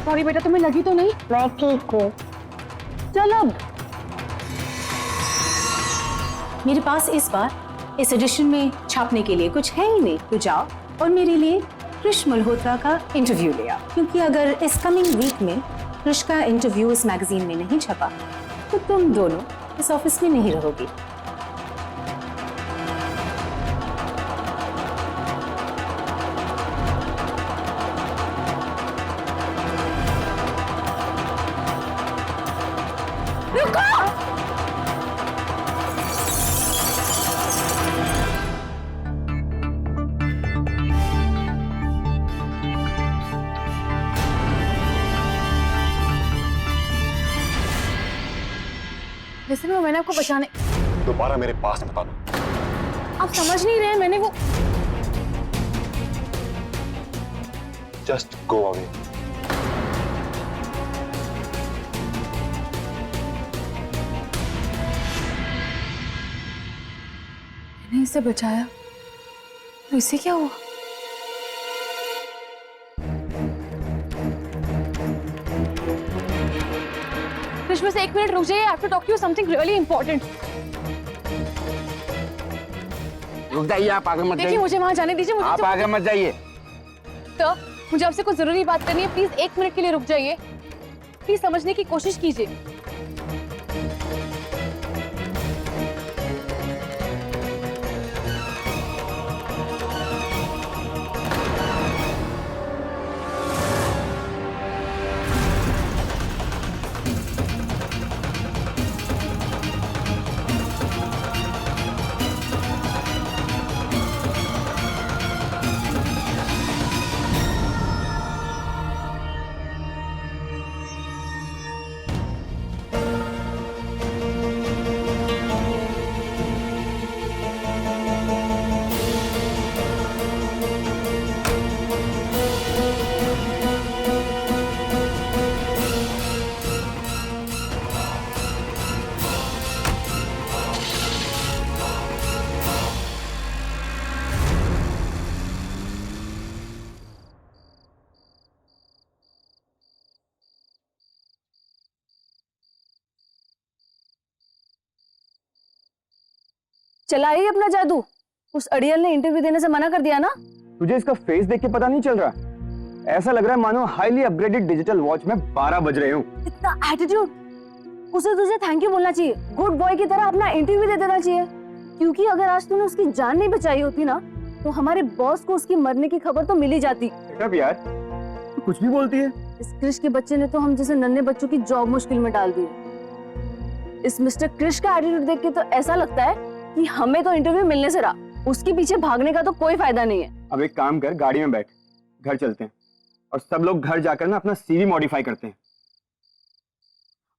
Sorry बेटा, तुम्हें लगी तो नहीं? मैं ठीक हूँ। चल अब। मेरे पास इस बार इस एडिशन में छापने के लिए कुछ है ही नहीं, तो जाओ और मेरे लिए कृष मल्होत्रा का इंटरव्यू ले आओ, क्योंकि अगर इस कमिंग वीक में कृष का इंटरव्यू इस मैगजीन में नहीं छपा तो तुम दोनों इस ऑफिस में नहीं रहोगी। लिसन, मैंने आपको बचाने। दोबारा मेरे पास बता दो। आप समझ नहीं रहे, मैंने वो जस्ट गो अवे। मैंने इसे बचाया तो इसे क्या हुआ? कृष, बस 1 मिनट रुक जाइए। I have to talk to you something really important. रुक जाइए, आप आगे मत देखिए, जाइए। मुझे वहां जाने दीजिए। मुझे आप आगे मत जाइए। तो मुझे आपसे कुछ जरूरी बात करनी है। प्लीज 1 मिनट के लिए रुक जाइए। प्लीज समझने की कोशिश कीजिए। चलाइए अपना जादू। उस अड़ियल ने इंटरव्यू देने से मना कर दिया ना? तुझे इसका फेस देख के पता नहीं चल रहा? ऐसा लग रहा है मानो हाईली अपग्रेडेड डिजिटल वॉच में 12 बज रहे हूँ। इतना एटीट्यूड! उसे तुझे थैंक यू बोलना चाहिए। गुड बॉय की तरह अपना इंटरव्यू दे देना चाहिए। क्योंकि अगर आज तूने उसकी जान नहीं बचाई होती ना, तो हमारे बॉस को उसकी मरने की खबर तो मिल ही जाती। बेटा यार, तू कुछ भी बोलती है। इस कृष के बच्चे ने तो हम जैसे नन्हे बच्चों की जॉब मुश्किल में डाल दी। इस मिस्टर कृष का एटीट्यूड देख के तो ऐसा लगता है कि हमें तो इंटरव्यू मिलने से रहा, उसके पीछे भागने का तो कोई फायदा नहीं है। अब एक काम कर, गाड़ी में बैठ, घर चलते हैं और सब लोग घर जाकर ना अपना सीवी मॉडिफाई करते हैं।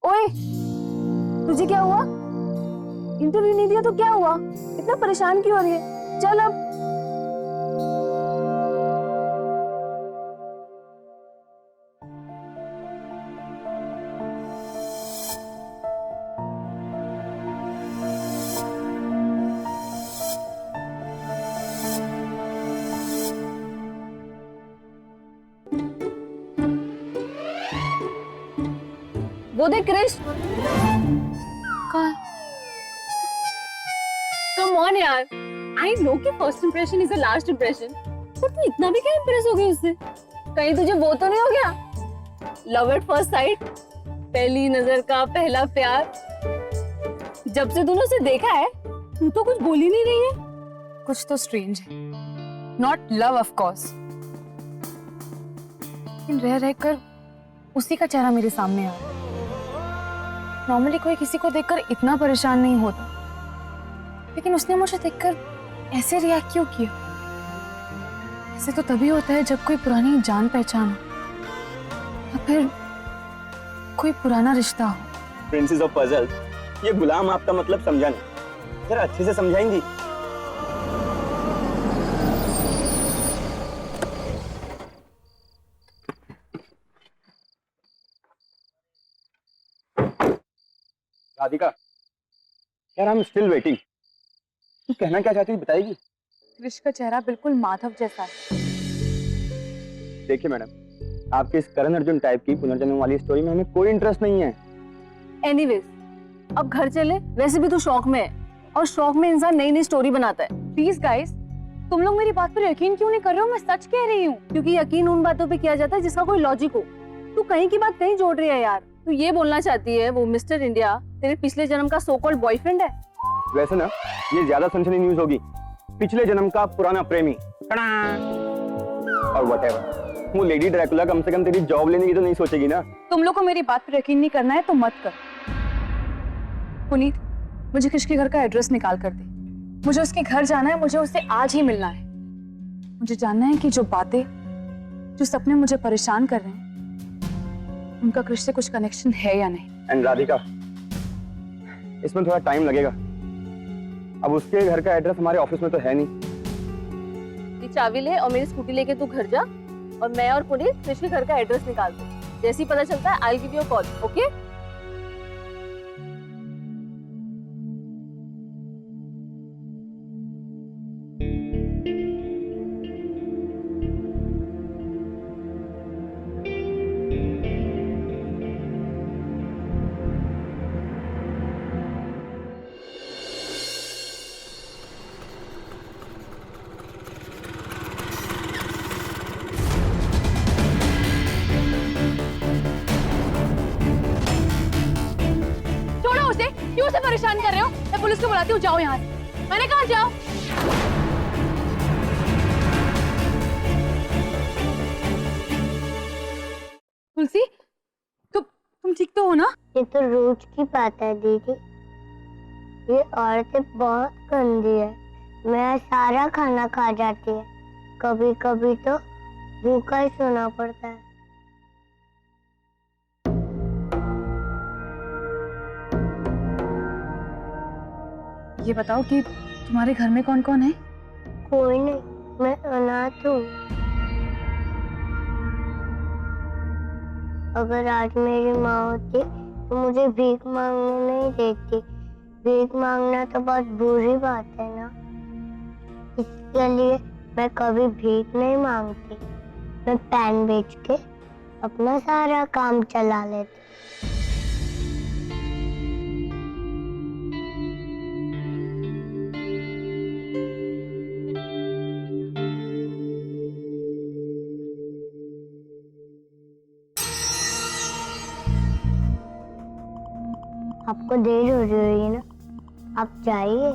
ओए, तुझे क्या हुआ? इंटरव्यू नहीं दिया तो क्या हुआ? इतना परेशान क्यों हो रही है? चल अब। वो देख कृष। कम ऑन यार, आई नो कि first impression is the last impression, पर तू इतना भी क्या इंप्रेस हो गई उससे? कहीं तुझे वो तो नहीं हो गया? लव एट फर्स्ट साइट, पहली नजर का पहला प्यार। जब से तूने उसे देखा है, तू तो कुछ बोल ही नहीं रही है। कुछ तो स्ट्रेंज है। नॉट लव ऑफ कोर्स, लेकिन रह रहकर उसी का चेहरा मेरे सामने आ रहा है। नॉर्मली कोई किसी को देखकर इतना परेशान नहीं होता, लेकिन उसने मुझे देखकर ऐसे रिएक्ट क्यों किया? ऐसे तो तभी होता है जब कोई पुरानी जान पहचान हो या फिर कोई पुराना रिश्ता हो। प्रिंसेस ऑफ पजल, ये गुलाम आपका मतलब समझा नहीं, जरा अच्छे से समझाएंगी? राधिका, यार आई एम स्टिल वेटिंग। तू कहना क्या चाहती है बताएगी? कृष का चेहरा बिल्कुल माधव जैसा है। देखिए मैडम, आपके इस करण अर्जुन टाइप की पुनर्जन्म वाली स्टोरी में हमें कोई इंटरेस्ट नहीं है। एनीवेज, अब घर चले। वैसे भी तू शौक में है और शौक में इंसान नई नई स्टोरी बनाता है। प्लीज गाइस, तुम लोग मेरी बात पर यकीन क्यों नहीं कर रहे हो? मैं सच कह रही हूँ। क्योंकि यकीन उन बातों पे किया जाता है जिसका कोई लॉजिक हो। तू कहीं की बात कहीं जोड़ रही है यार। तू ये बोलना चाहती है वो मिस्टर इंडिया तेरे पिछले जन्म का सो कॉल्ड बॉयफ्रेंड है? वैसे ना ये ज्यादा सनसनी न्यूज होगी। पिछले जन्म का पुराना प्रेमी और व्हाटएवर। वो लेडी ड्रैकुला कम से कम तेरी जॉब लेने की तो नहीं सोचेगी ना। तुम लोग को मेरी बात पर यकीन नहीं करना है तो मत कर। पुनीत, मुझे कृष के घर का एड्रेस निकाल कर दे। मुझे उसके घर जाना है, मुझे उससे आज ही मिलना है। मुझे जानना है कि जो बातें, जो सपने मुझे परेशान कर रहे हैं, उनका कृष से कुछ कनेक्शन है या नहीं। एंड राधिका, इसमें थोड़ा टाइम लगेगा। अब उसके घर का एड्रेस हमारे ऑफिस में तो है नहीं। ये चाबी ले और मेरी स्कूटी लेके तू घर जा और मैं और पुनीत कृष के घर का एड्रेस निकाल दे। जैसे ही पता चलता है I will give you a call, okay? छोड़ो उसे, क्यों उसे परेशान कर रहे हो? मैं पुलिस को बुलाती हूँ, जाओ यहाँ से। मैंने कहा जाओ। तुलसी, तुम ठीक तो हो ना? ये तो रोज की बात है दीदी। ये औरतें बहुत गंदी है। मेरा सारा खाना खा जाती है। कभी कभी तो भूखा ही सोना पड़ता है। ये बताओ कि तुम्हारे घर में कौन कौन है? कोई नहीं, मैं अनाथ हूँ। अगर आज मेरी माँ होती तो मुझे भीख मांगने नहीं देती। भीख मांगना तो बहुत बुरी बात है ना। इसके लिए मैं कभी भीख नहीं मांगती। मैं पेन बेच के अपना सारा काम चला लेती। आपको देर हो रही है ना, आप जाइए।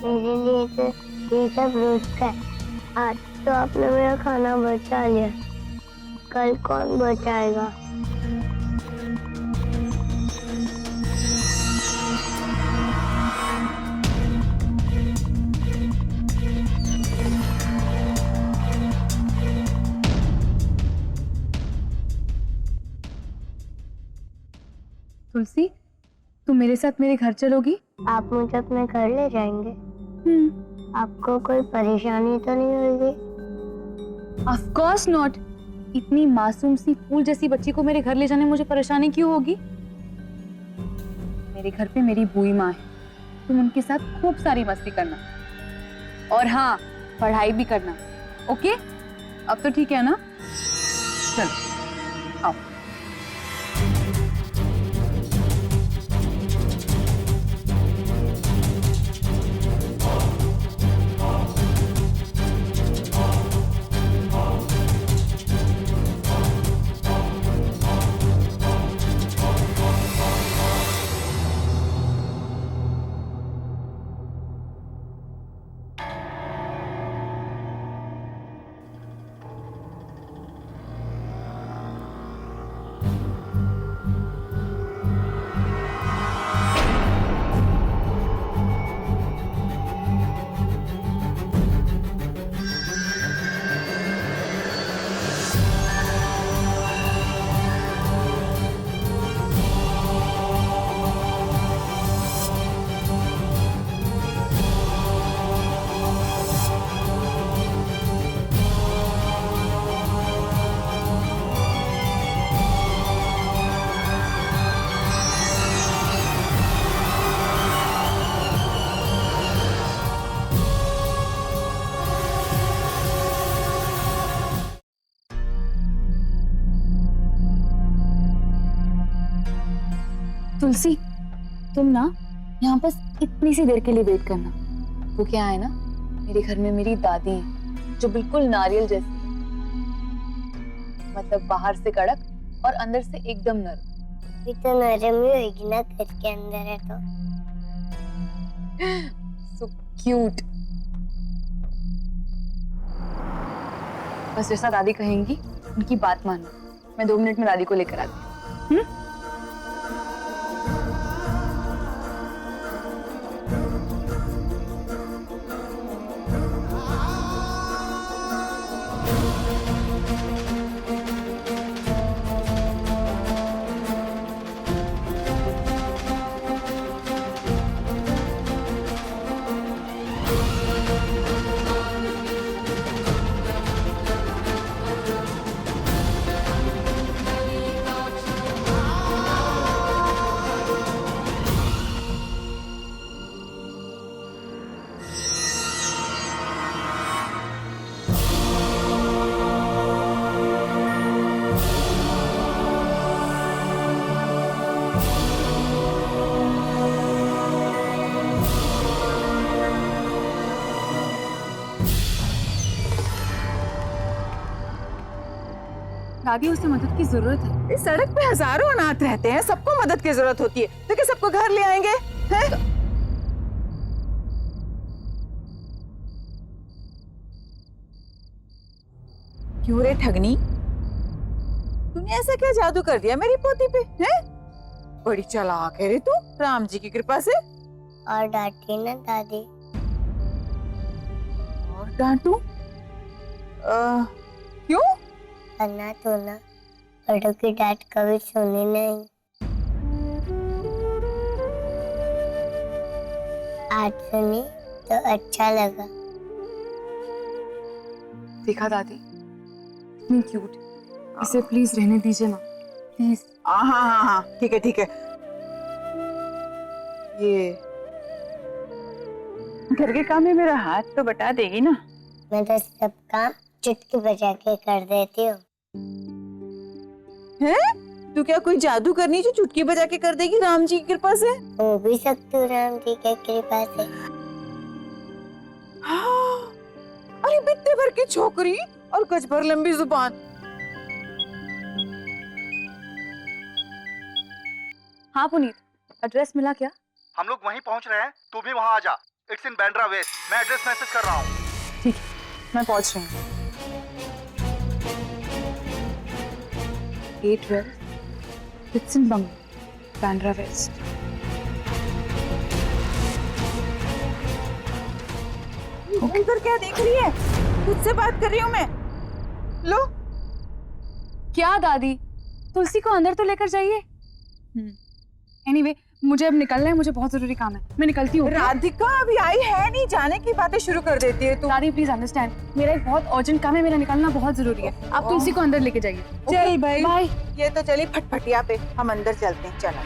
मेरे लिए तो ये सब रोज का है। आज तो आपने मेरा खाना बचा लिया, कल कौन बचाएगा? तुलसी, तुम मेरे साथ मेरे घर चलोगी? आप मुझे अपने घर ले जाएंगे? आपको कोई परेशानी तो नहीं होगी? Of course not. इतनी मासूम सी फूल जैसी बच्ची को मेरे घर ले जाने मुझे परेशानी क्यों होगी? मेरे घर पे मेरी बुई माँ है। तुम उनके साथ खूब सारी मस्ती करना और हाँ, पढ़ाई भी करना। ओके? अब तो ठीक है ना? चलो आओ। तुलसी, तुम ना यहाँ बस इतनी सी देर के लिए वेट करना। वो क्या है ना, मेरे घर में मेरी दादी है जो बिल्कुल नारियल जैसी है। मतलब बाहर से कड़क और अंदर से एकदम नरम। अभी तो नरम ही होगी ना, घर के अंदर है तो। So cute. बस जैसा दादी कहेंगी उनकी बात मानो। मैं 2 मिनट में दादी को लेकर आती हूँ। दादी, उसे मदद की जरूरत है। इस सड़क पे हजारों अनाथ रहते हैं, सबको मदद की जरूरत होती है, तो क्या सबको घर ले आएंगे हैं? क्यों रे ठगनी, तूने ऐसा क्या जादू कर दिया मेरी पोती पे हैं? बड़ी चालाक है रे तू, राम जी की कृपा से। और डांटी ना दादी। और डांटू? क्यों? अन्ना तो ना बड़ों की डांट कभी सुनी नहीं। आज सुनी तो अच्छा लगा। देखा दादी, इतनी क्यूट। इसे प्लीज रहने दीजिए ना, प्लीज। हाँ हाँ हाँ हाँ, ठीक है ठीक है। ये घर के काम में मेरा हाथ तो बटा देगी ना? मैं तो सब काम चुटकी बजा के कर देती हूँ। हैं? तू क्या कोई जादू करनी जो चुटकी बजा के कर देगी राम जी की कृपा से? हो भी सकती हूँ राम जी की कृपा से। हाँ, अरे बित्ते भर की छोकरी और गज भर लंबी जुबान। हाँ पुनीत, एड्रेस मिला क्या? हम लोग वहीं पहुंच रहे हैं, तू भी वहां आ जा। It's in Bandra west. मैं एड्रेस मैसेज कर रहा हूँ। ठीक है, मैं पहुंच रही हूँ। 812 विल्सन बंगलो, बैंड्रा वेस्ट। उधर क्या देख रही है? तुझसे बात कर रही हूँ मैं। लो। क्या दादी, तुलसी को अंदर तो लेकर जाइए। एनीवे, मुझे अब निकलना है, मुझे बहुत जरूरी काम है। मैं निकलती हूँ। राधिका अभी आई है नहीं, जाने की बातें शुरू कर देती है तू। दादी प्लीज अंडरस्टैंड, मेरा एक बहुत अर्जेंट काम है, मेरा निकलना बहुत जरूरी है। आप तुलसी को अंदर लेके जाइए। चल भाई, बाय। ये तो चली फटफटिया पे, हम अंदर चलते हैं। चला।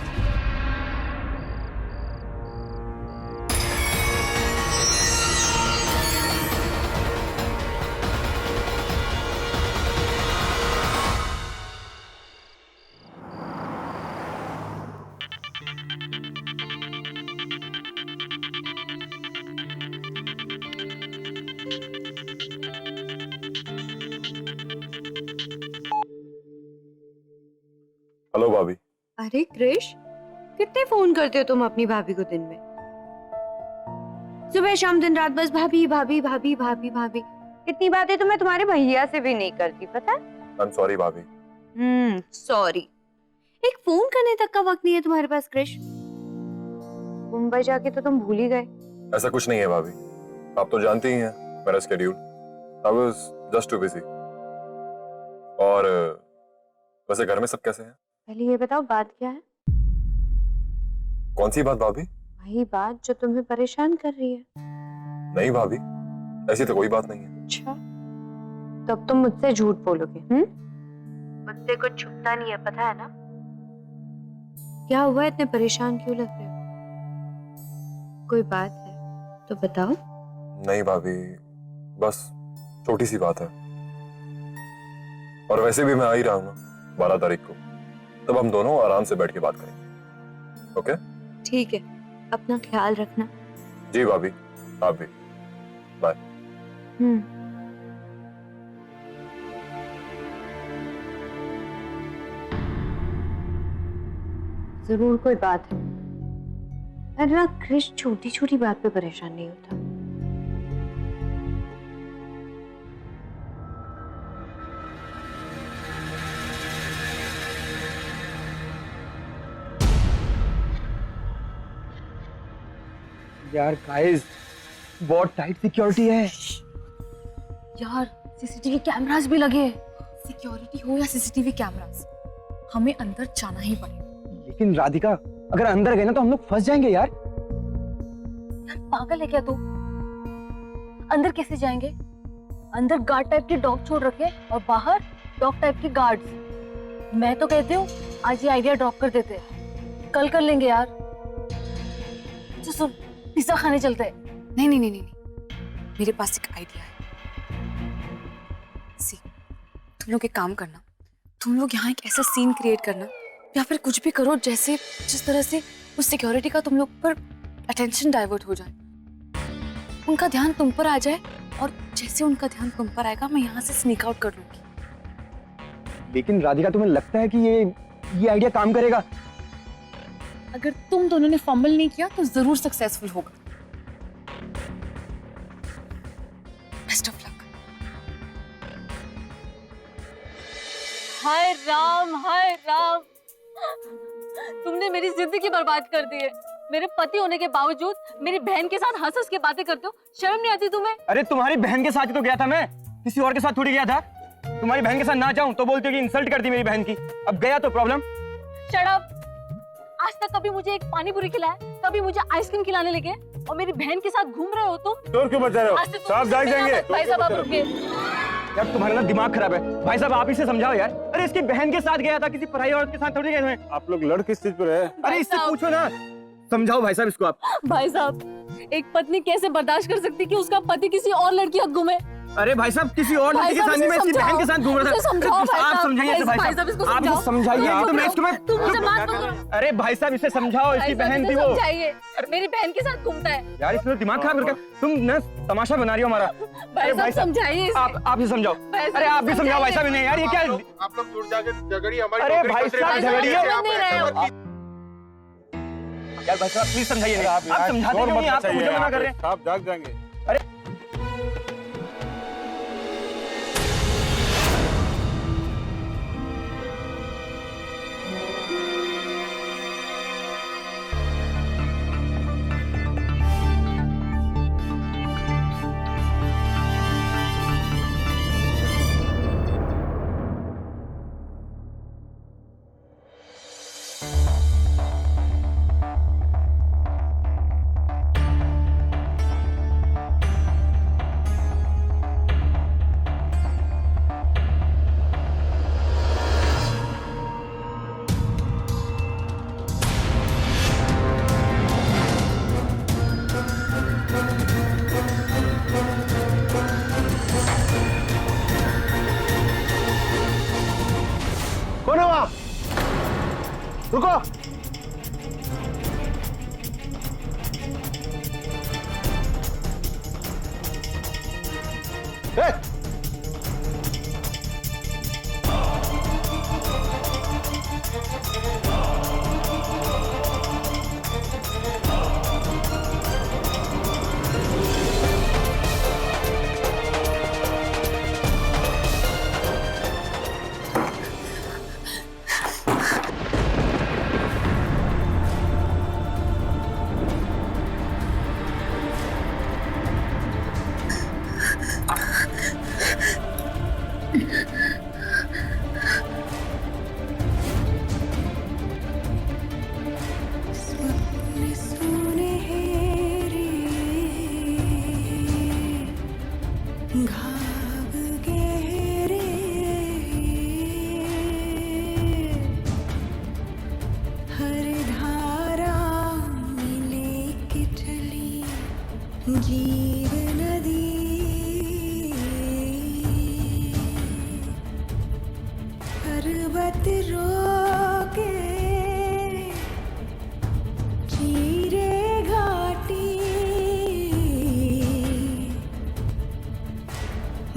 हेलो भाभी। अरे क्रिश, कितने फोन करते हो तुम अपनी भाभी को दिन में? सुबह शाम दिन रात बस भाभी भाभी भाभी भाभी भाभी। इतनी बातें तो मैं तुम्हारे भैया से भी नहीं करती, पता है? आई एम सॉरी भाभी। सॉरी। एक फोन करने तक का वक्त नहीं है तुम्हारे पास क्रिश। मुंबई जाके तो तुम भूल ही गए। ऐसा कुछ नहीं है भाभी, आप तो जानती ही हैं मेरा schedule. I was just too busy. और वैसे घर में सब कैसे हैं? पहले ये बताओ बात क्या है? कौन सी बात भाभी? वही बात जो तुम्हें परेशान कर रही है। नहीं भाभी, ऐसी तो कोई बात नहीं है। अच्छा, तब तुम मुझसे झूठ बोलोगे? मुझसे कुछ छुपता नहीं है, पता है ना? क्या हुआ, इतने परेशान क्यों लग रहे हो? कोई बात है तो बताओ। नहीं भाभी, बस छोटी सी बात है। और वैसे भी मैं आ ही रहा हूँ ना 12 तारीख को, तब हम दोनों आराम से बैठ के बात करेंगे। ओके? ठीक है, अपना ख्याल रखना। जी भाभी, आप भी। बाय। जरूर कोई बात है। अरे ना, क्रिश छोटी छोटी बात पे परेशान नहीं होता। यार गाइस, बहुत टाइट सिक्योरिटी है। यार सीसीटीवी कैमरास भी लगे हैं। सिक्योरिटी हो या सीसीटीवी कैमरास, हमें अंदर जाना ही पड़ेगा। लेकिन राधिका, अगर अंदर गए ना तो हम लोग फंस जाएंगे यार। यार पागल है क्या तू? अंदर कैसे जाएंगे? अंदर गार्ड टाइप के डॉग छोड़ रखे और बाहर डॉग टाइप के गार्ड्स। मैं तो कहती हूँ आज ये आइडिया ड्रॉप कर देते हैं, कल कर लेंगे यार। अच्छा सुन, पिज्जा खाने चलते हैं। नहीं नहीं नहीं नहीं, मेरे पास एक आइडिया है। सी, तुम लोग एक काम करना, तुम लोग यहाँ एक ऐसा सीन क्रिएट करना या फिर कुछ भी करो जैसे जिस तरह से उस सिक्योरिटी का तुम लोग पर अटेंशन डाइवर्ट हो जाए, उनका ध्यान तुम पर आ जाए, और जैसे उनका ध्यान तुम पर आएगा मैं यहाँ से स्नीक आउट कर लूंगी। लेकिन राधिका, तुम्हें लगता है कि ये आइडिया काम करेगा? अगर तुम दोनों ने फंबल नहीं किया तो जरूर सक्सेसफुल होगा। Best of luck. हाय राम, हाय राम, तुमने मेरी जिंदगी बर्बाद कर दी है। मेरे पति होने के बावजूद मेरी बहन के साथ हंस हंस के बातें करते हो, शर्म नहीं आती तुम्हें? अरे तुम्हारी बहन के साथ ही तो गया था मैं, किसी और के साथ थोड़ी गया था। तुम्हारी बहन के साथ ना जाऊं तो बोलती हो कि इंसल्ट करती मेरी बहन की। अब गया तो प्रॉब्लम। Shut up. आज तक कभी मुझे एक पानी पूरी खिलाया, कभी मुझे आइसक्रीम खिलाने लगे, और मेरी बहन के साथ घूम रहे हो तुम। चोर क्यों बचा रहे हो? साहब जाग जाएंगे। भाई साहब आप रुकिए। यार तुम्हारा ना दिमाग खराब है। भाई साहब आप इसे समझाओ यार। अरे इसकी बहन के साथ गया था, किसी पराई औरत के साथ थोड़ी गए हैं। आप लोग लड़ किस चीज पर है? अरे इससे पूछो ना, समझाओ भाई साहब इसको आप। भाई साहब, एक पत्नी कैसे बर्दाश्त कर सकती कि उसका पति किसी और लड़की हक घूमे? अरे भाई साहब, किसी और लड़की के साथ नहीं, मैं इसकी बहन के साथ घूम रहा था। आप समझाइए इसे भाई साहब, आप इसे समझाइए। तो मैं इसको तुम मुझे माफ करो। अरे भाई साहब इसे समझाओ, इसकी बहन थी वो। समझाइए, मेरी बहन के साथ घूमता है। यार इसमें दिमाग खराब करके तुम ना तमाशा बना रही हो हमारा। भाई साहब समझाइए इसे। आप ही समझाओ। अरे आप भी समझाओ भाई साहब इन्हें। यार ये क्या? आप लोग दूर जाके झगड़िए हमारी। अरे भाई साहब झगड़िए। यार भाई साहब प्लीज समझाइए। आप समझाते क्यों नहीं? आप मुझे मना कर रहे हैं। आप जाग जाएंगे। अरे कौन है वहाँ? रुको। जीव नदी पर्वत रोके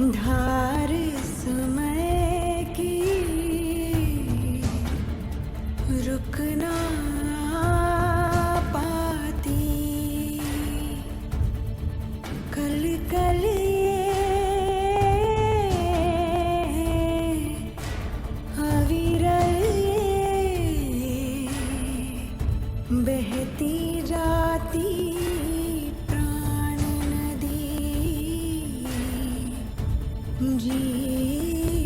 धार समय की रुक ना पाती, कल कल अविरल बहती जाती प्राण नदी जी